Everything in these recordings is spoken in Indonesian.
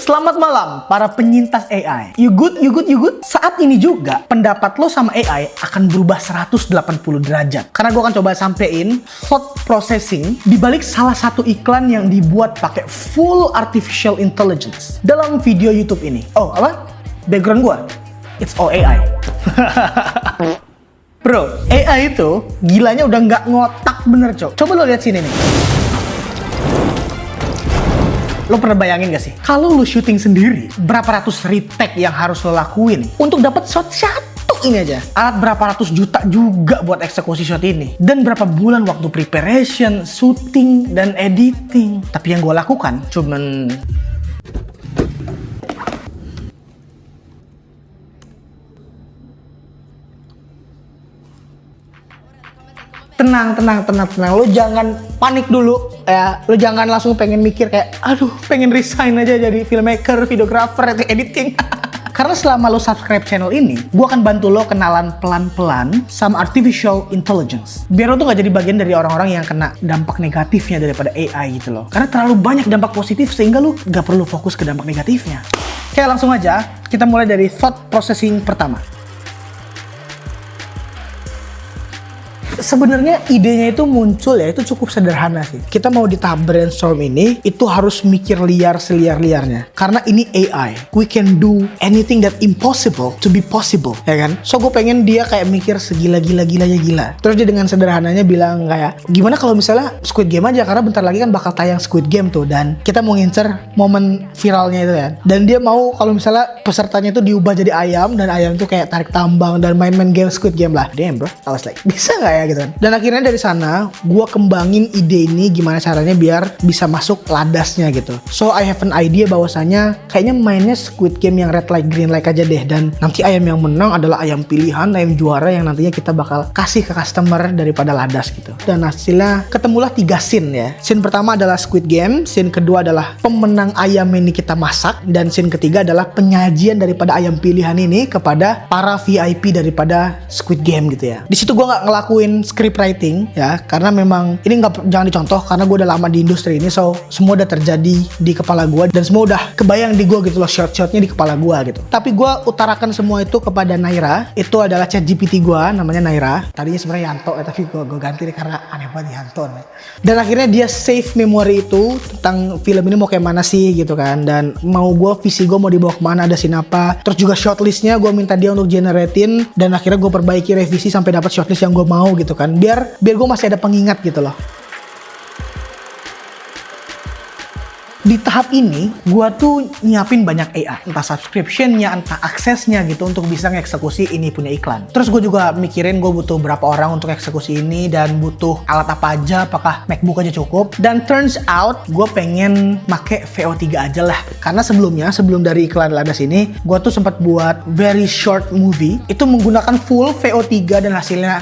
Selamat malam para penyintas AI. You good? Saat ini juga pendapat lo sama AI akan berubah 180 derajat. Karena gue akan coba sampein thought processing di balik salah satu iklan yang dibuat pakai full artificial intelligence dalam video YouTube ini. Oh, apa? Background gue? It's all AI. Bro, AI itu gilanya udah nggak ngotak bener, Cok. Coba lo lihat sini nih. Lo pernah bayangin gak sih? Kalau lo syuting sendiri, berapa ratus retake yang harus lo lakuin untuk dapat shot satu ini aja? Alat berapa ratus juta juga buat eksekusi shot ini. Dan berapa bulan waktu preparation, syuting, dan editing. Tapi yang gue lakukan cuman... Tenang. Lo jangan panik dulu ya. Lo jangan langsung pengen mikir kayak, aduh, pengen resign aja jadi filmmaker, videographer, atau editing. Karena selama lo subscribe channel ini, gue akan bantu lo kenalan pelan-pelan sama artificial intelligence. Biar lo tuh gak jadi bagian dari orang-orang yang kena dampak negatifnya daripada AI gitu loh. Karena terlalu banyak dampak positif sehingga lo gak perlu fokus ke dampak negatifnya. Oke, langsung aja kita mulai dari thought processing pertama. Sebenarnya idenya itu muncul ya, itu cukup sederhana sih. Kita mau di tahap brainstorm ini, itu harus mikir liar seliar-liarnya. Karena ini AI, we can do anything that impossible to be possible, ya kan? So gue pengen dia kayak mikir segila-gilanya gila. Terus dia dengan sederhananya bilang kayak, gimana kalau misalnya Squid Game aja, karena bentar lagi kan bakal tayang Squid Game tuh, dan kita mau ngincer momen viralnya itu kan. Dan dia mau kalau misalnya pesertanya itu diubah jadi ayam, dan ayam itu kayak tarik tambang dan main-main game Squid Game lah. Damn bro, I was like, bisa gak ya gitu. Dan akhirnya dari sana gue kembangin ide ini gimana caranya biar bisa masuk ladasnya gitu. So I have an idea bahwasanya kayaknya mainnya Squid Game yang red light green light aja deh, dan nanti ayam yang menang adalah ayam pilihan, ayam juara yang nantinya kita bakal kasih ke customer daripada ladas gitu. Dan hasilnya ketemulah 3 scene ya. Scene pertama adalah Squid Game, scene kedua adalah pemenang ayam ini kita masak, dan scene ketiga adalah penyajian daripada ayam pilihan ini kepada para VIP daripada Squid Game gitu ya. Di situ gue nggak ngelakuin script writing ya, karena memang ini jangan dicontoh karena gue udah lama di industri ini, so semua udah terjadi di kepala gue dan semua udah kebayang di gue gitu loh, shot-shotnya di kepala gue gitu. Tapi gue utarakan semua itu kepada Naira. Itu adalah ChatGPT gue, namanya Naira. Tadinya sebenarnya Yanto ya, tapi gue ganti deh karena aneh banget Yanto nih. Dan akhirnya dia save memori itu tentang film ini mau kayak mana sih gitu kan, dan mau visi gue mau dibawa kemana, ada scene apa. Terus juga shortlistnya gue minta dia untuk generatein, dan akhirnya gue perbaiki revisi sampai dapat shortlist yang gue mau gitu kan, biar gue masih ada pengingat gitu loh. Di tahap ini, gue tuh nyiapin banyak AI, entah subscription-nya, entah aksesnya gitu untuk bisa ngeksekusi ini punya iklan. Terus gue juga mikirin gue butuh berapa orang untuk eksekusi ini, dan butuh alat apa aja, apakah MacBook aja cukup. Dan turns out, gue pengen make VO3 aja lah. Karena sebelum dari iklan Ladas ini, gue tuh sempat buat very short movie, itu menggunakan full VO3 dan hasilnya...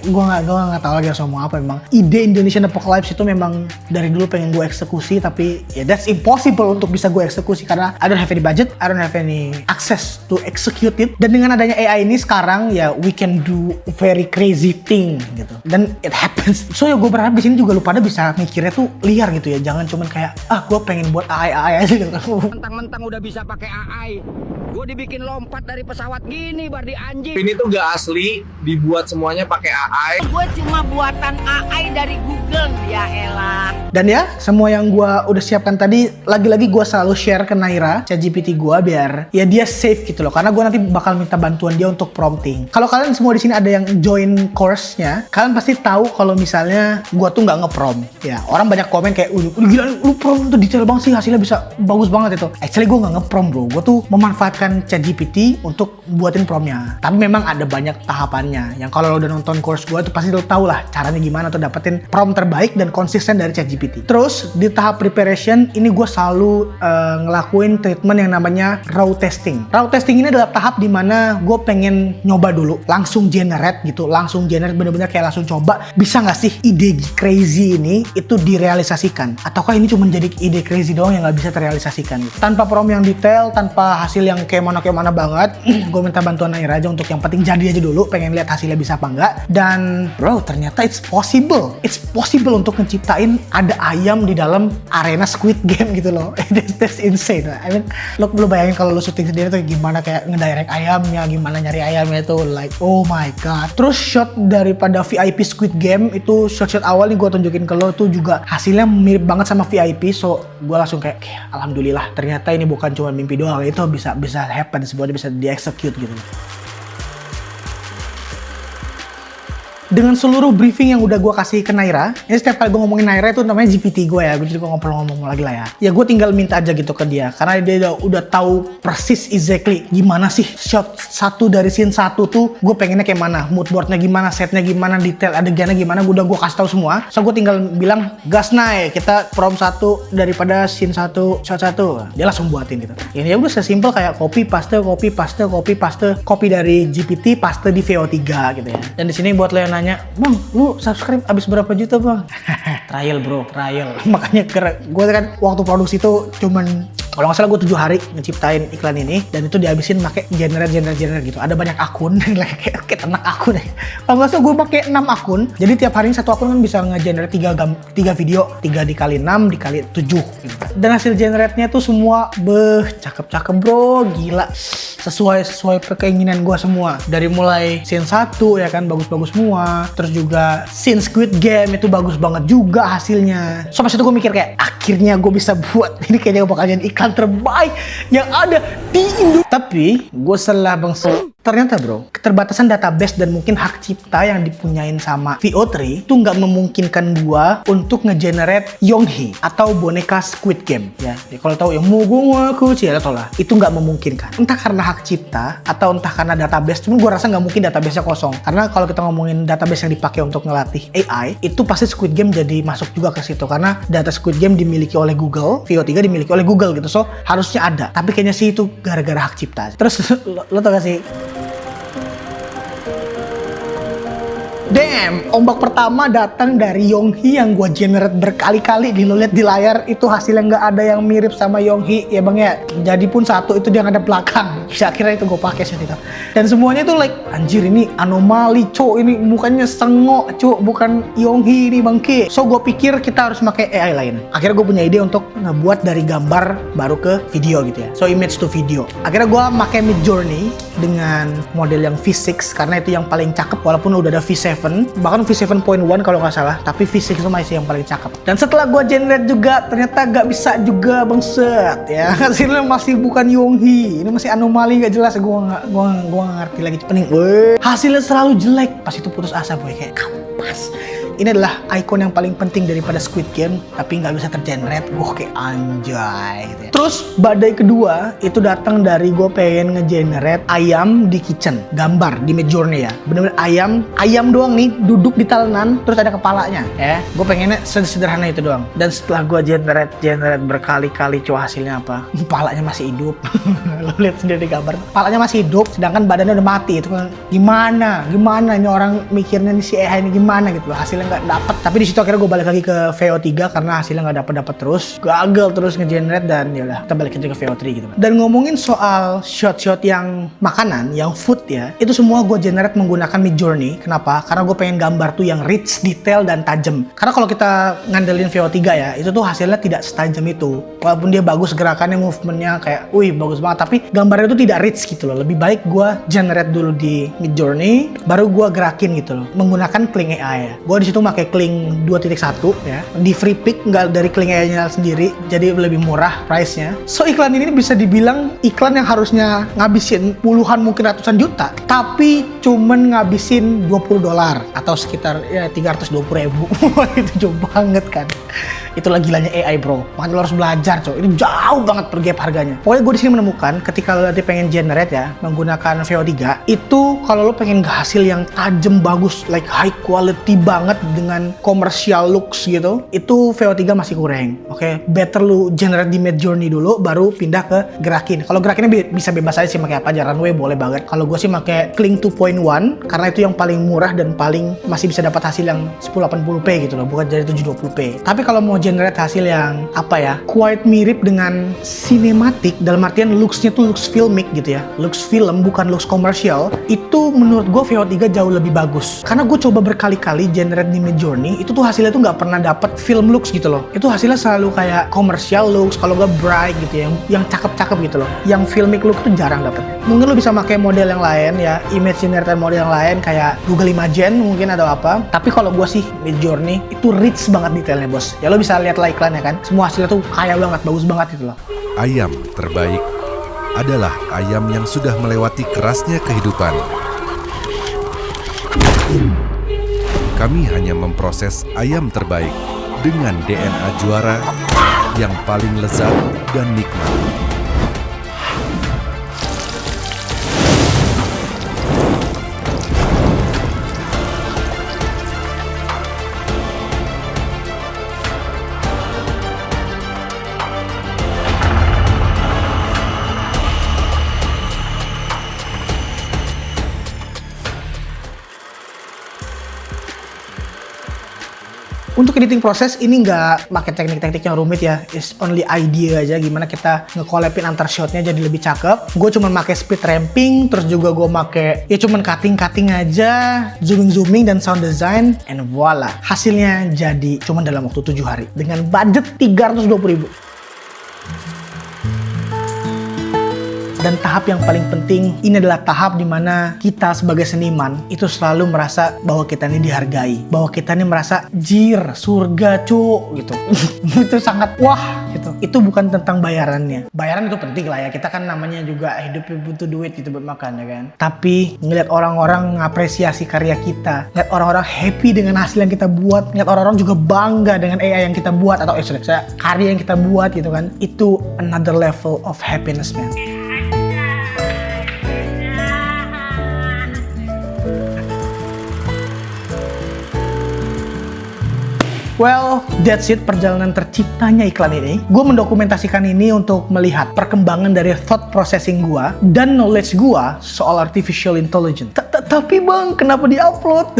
gue nggak tahu lagi harus ngomong apa. Memang ide Indonesian Apocalypse itu memang dari dulu pengen gue eksekusi, tapi ya that's impossible untuk bisa gue eksekusi karena I don't have any budget, I don't have any access to execute it. Dan dengan adanya AI ini sekarang ya we can do very crazy thing gitu, dan it happens. So ya gue berharap di sini juga lu pada bisa mikirnya tuh liar gitu ya, jangan cuman kayak gue pengen buat AI aja gitu. Mentang-mentang udah bisa pakai AI, gue dibikin lompat dari pesawat gini bar di anjing. Ini tuh gak asli, dibuat semuanya pakai AI. Gue cuma buatan AI dari Google, ya elah. Dan ya, semua yang gue udah siapkan tadi, lagi-lagi gue selalu share ke Naira, ChatGPT gue, biar ya dia safe gitu loh. Karena gue nanti bakal minta bantuan dia untuk prompting. Kalau kalian semua di sini ada yang join course-nya, kalian pasti tahu kalau misalnya gue tuh nggak nge-prompt. Ya, orang banyak komen kayak, udah gila, lu prompt tuh detail banget sih, hasilnya bisa bagus banget itu. Actually gue nggak nge-prompt bro, gue tuh memanfaatkan ChatGPT untuk buatin promptnya. Tapi memang ada banyak tahapannya. Yang kalau lo udah nonton course gue tuh pasti lo tau lah caranya gimana tuh dapetin prompt terbaik dan konsisten dari ChatGPT. Terus di tahap preparation ini gue selalu ngelakuin treatment yang namanya raw testing. Raw testing ini adalah tahap dimana gue pengen nyoba dulu, langsung generate bener-bener kayak langsung coba bisa nggak sih ide crazy ini itu direalisasikan, ataukah ini cuma jadi ide crazy doang yang nggak bisa terrealisasikan gitu. Tanpa prompt yang detail, tanpa hasil yang kayak mana banget. Gue minta bantuan Naira aja untuk yang penting jadi aja dulu, pengen lihat hasilnya hasilnya bisa apa enggak. Dan bro, ternyata it's possible untuk ngeciptain ada ayam di dalam arena Squid Game gitu loh. That's insane. I mean, lo bayangin kalau lo syuting sendiri tuh gimana, kayak ngedirect ayamnya, gimana nyari ayamnya itu, like oh my god. Terus shot daripada VIP Squid Game itu, shot awal nih gue tunjukin ke lo tuh juga hasilnya mirip banget sama VIP. So gue langsung kayak alhamdulillah, ternyata ini bukan cuma mimpi doang, itu bisa happen, semuanya bisa di-execute gitu. Dengan seluruh briefing yang udah gue kasih ke Naira, ini setiap kali gue ngomongin Naira itu namanya GPT gue ya, jadi gue ngobrol-ngomong lagi lah ya. Ya gue tinggal minta aja gitu ke dia, karena dia udah tahu persis exactly gimana sih shot satu dari scene 1 tuh gue pengennya kayak mana, mood boardnya gimana, setnya gimana, detail adegannya gimana, udah gue kasih tahu semua. So gue tinggal bilang gas Nay, kita prompt 1 daripada scene 1 shot 1, dia langsung buatin gitu. Ini ya udah sesimpel kayak copy paste copy dari GPT paste di VO3 gitu ya. Dan di sini buat lo yang nanya, bang, lu subscribe abis berapa juta bang? Trial bro, trial. Makanya gue kan waktu produksi itu cuman, kalau nggak salah gue 7 hari ngeciptain iklan ini, dan itu dihabisin pakai generate gitu. Ada banyak akun, kayak ternak akun ya. Kalau nggak salah gue pakai 6 akun, jadi tiap hari satu akun kan bisa nge-generate 3 video, 3 dikali 6 dikali 7 gitu. Dan hasil generate-nya tuh semua cakep bro, gila. Sesuai keinginan gue semua. Dari mulai scene 1 ya kan, bagus-bagus semua. Terus juga scene Squid Game itu bagus banget juga hasilnya. So pas itu gue mikir kayak, akhirnya gue bisa buat ini, kayaknya bakal jadi iklan terbaik yang ada di Indo. Tapi gue salah bangsa. Ternyata bro, keterbatasan database dan mungkin hak cipta yang dipunyain sama VO3 itu nggak memungkinkan gua untuk ngegenerate Yonghee atau boneka Squid Game ya. Kalau tahu yang aku sih ya, tau lah. Itu nggak memungkinkan. Entah karena hak cipta atau entah karena database. Cuma gua rasa nggak mungkin database-nya kosong. Karena kalau kita ngomongin database yang dipakai untuk ngelatih AI, itu pasti Squid Game jadi masuk juga ke situ. Karena data Squid Game dimiliki oleh Google, VO3 dimiliki oleh Google gitu. So harusnya ada. Tapi kayaknya sih itu gara-gara hak cipta. Terus lo tau gak sih? Damn, ombak pertama datang dari Yonghee yang gue generate berkali-kali. Lo lihat di layar itu hasilnya nggak ada yang mirip sama Yonghee ya bang ya. Jadi pun satu itu dia ngadep belakang. Bisa akhirnya itu gue pakai sih itu. Dan semuanya tuh like anjir ini anomali cok, ini mukanya sengok cok, bukan Yonghee ini bangke. So gue pikir kita harus pakai AI lain. Akhirnya gue punya ide untuk ngebuat dari gambar baru ke video gitu ya. So image to video. Akhirnya gue pakai Midjourney dengan model yang V6 karena itu yang paling cakep, walaupun udah ada V7, bahkan V7.1 kalau nggak salah, tapi V6 itu masih yang paling cakep. Dan setelah gue generate juga ternyata nggak bisa juga bangset ya. Hasilnya masih bukan Yonghee, ini masih anomali nggak jelas. Gue nggak ngerti lagi pening. Hasilnya selalu jelek. Pas itu putus asa boy, kayak kampas. Ini adalah icon yang paling penting daripada Squid Game, tapi nggak bisa tergenerate. Gue kayak anjay gitu ya. Terus badai kedua itu datang dari gue pengen ngegenerate ayam di kitchen, gambar di Midjourney ya. Bener-bener ayam doang nih, duduk di talenan, terus ada kepalanya ya. Gue pengennya sederhana itu doang. Dan setelah gue generate berkali-kali, coba hasilnya apa? Kepalanya masih hidup. Lo lihat sendiri di gambar, kepalanya masih hidup, sedangkan badannya udah mati. Itu kan gimana ini orang mikirnya nih si AI ini gimana gitu loh. Hasilnya nggak dapet. Tapi di situ akhirnya gue balik lagi ke VO3 karena hasilnya nggak dapet terus, gagal terus ngegenerate, dan yaudah kita balik aja ke VO3 gitu. Dan ngomongin soal shot yang makanan, yang food ya, itu semua gue generate menggunakan Midjourney. Kenapa? Karena gue pengen gambar tuh yang rich, detail, dan tajam. Karena kalau kita ngandelin VO3 ya, itu tuh hasilnya tidak setajam itu. Walaupun dia bagus gerakannya, movementnya kayak wih bagus banget, tapi gambarnya itu tidak rich gitu loh. Lebih baik gue generate dulu di Midjourney, baru gue gerakin gitu loh menggunakan Kling AI ya. Gue di situ pakai Kling 2.1 ya, di free pick, nggak dari Kling AI-nya sendiri, jadi lebih murah price-nya. So iklan ini bisa dibilang iklan yang harusnya ngabisin puluhan mungkin ratusan juta, tapi cuman ngabisin $20 atau sekitar ya 320.000. Itu jauh banget kan. Itulah gilanya AI bro. Makanya lo harus belajar coy. Ini jauh banget per gap harganya. Pokoknya gue di sini menemukan ketika lo nanti pengen generate ya menggunakan VO3, itu kalau lo pengen hasil yang tajam bagus, like high quality banget dengan commercial looks gitu, itu VO3 masih kurang. Oke, better lu generate di Midjourney dulu, baru pindah ke gerakin. Kalau gerakinnya bisa bebas aja sih pakai apa aja, runway boleh banget. Kalau gue sih pakai Kling 2.1 karena itu yang paling murah dan paling masih bisa dapat hasil yang 1080p gitu loh, bukan jadi 720p. Tapi kalau mau generate hasil yang apa ya, quite mirip dengan cinematic, dalam artian looks-nya tuh looks filmic gitu ya, looks film bukan looks komersial, itu menurut gue VO3 jauh lebih bagus. Karena gue coba berkali-kali generate di Midjourney, itu tuh hasilnya tuh nggak pernah dapet film looks gitu loh. Itu hasilnya selalu kayak commercial looks, kalau nggak bright gitu ya, yang cakep-cakep gitu loh. Yang filmic look tuh jarang dapet. Mungkin lo bisa pakai model yang lain ya, image generator model yang lain kayak Google Imagen mungkin atau apa. Tapi kalau gue sih Midjourney itu rich banget detailnya bos. Ya lo bisa lihat lah iklannya kan, semua hasilnya tuh kaya banget, bagus banget gitu loh. Ayam terbaik adalah ayam yang sudah melewati kerasnya kehidupan. Kami hanya memproses ayam terbaik dengan DNA juara yang paling lezat dan nikmat. Untuk editing proses ini nggak pakai teknik-teknik yang rumit ya, it's only idea aja gimana kita nge-collabin antar shotnya jadi lebih cakep. Gue cuma pakai speed ramping, terus juga gue pakai ya cuman cutting aja, zooming dan sound design, and voila, hasilnya jadi cuman dalam waktu 7 hari dengan budget 320.000. Dan tahap yang paling penting, ini adalah tahap dimana kita sebagai seniman itu selalu merasa bahwa kita ini dihargai, bahwa kita ini merasa jir, surga cu gitu. Itu sangat wah gitu. Itu bukan tentang bayarannya. Bayaran itu penting lah ya, kita kan namanya juga hidup butuh duit gitu buat makan ya kan. Tapi ngeliat orang-orang ngapresiasi karya kita, ngeliat orang-orang happy dengan hasil yang kita buat, ngeliat orang-orang juga bangga dengan AI yang kita buat, atau karya yang kita buat gitu kan, itu another level of happiness man. Well, that's it perjalanan terciptanya iklan ini. Gue mendokumentasikan ini untuk melihat perkembangan dari thought processing gue dan knowledge gue soal artificial intelligence. Tapi bang, kenapa di-upload?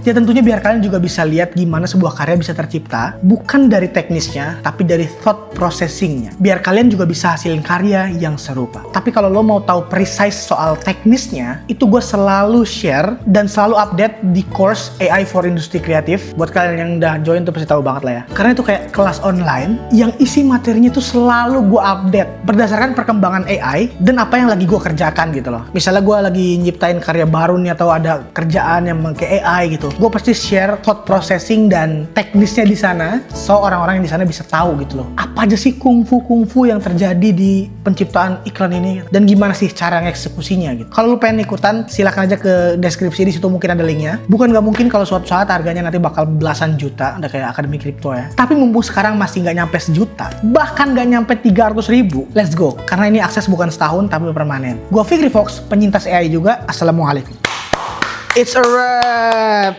Ya tentunya biar kalian juga bisa lihat gimana sebuah karya bisa tercipta, bukan dari teknisnya, tapi dari thought processingnya. Biar kalian juga bisa hasilin karya yang serupa. Tapi kalau lo mau tahu precise soal teknisnya, itu gue selalu share dan selalu update di course AI for Industry Creative. Buat kalian yang udah join tuh pasti tahu banget lah ya. Karena itu kayak kelas online yang isi materinya tuh selalu gue update berdasarkan perkembangan AI dan apa yang lagi gue kerjakan gitu loh. Misalnya gue lagi nyiptain karya baru nih atau ada kerjaan yang pakai AI gitu, gue pasti share thought processing dan teknisnya di sana, so orang-orang yang di sana bisa tahu gitu loh. Apa aja sih kungfu yang terjadi di penciptaan iklan ini dan gimana sih cara ngeksekusinya gitu. Kalau lu pengen ikutan, silakan aja ke deskripsi, di situ mungkin ada linknya. Bukan nggak mungkin kalau suatu saat harganya nanti bakal belasan juta, udah kayak Akademi Kripto ya. Tapi mumpung sekarang masih nggak nyampe sejuta, bahkan nggak nyampe 300.000, let's go. Karena ini akses bukan setahun tapi permanen. Gua Fikri Fox, penyintas AI juga. Assalamualaikum. It's a wrap.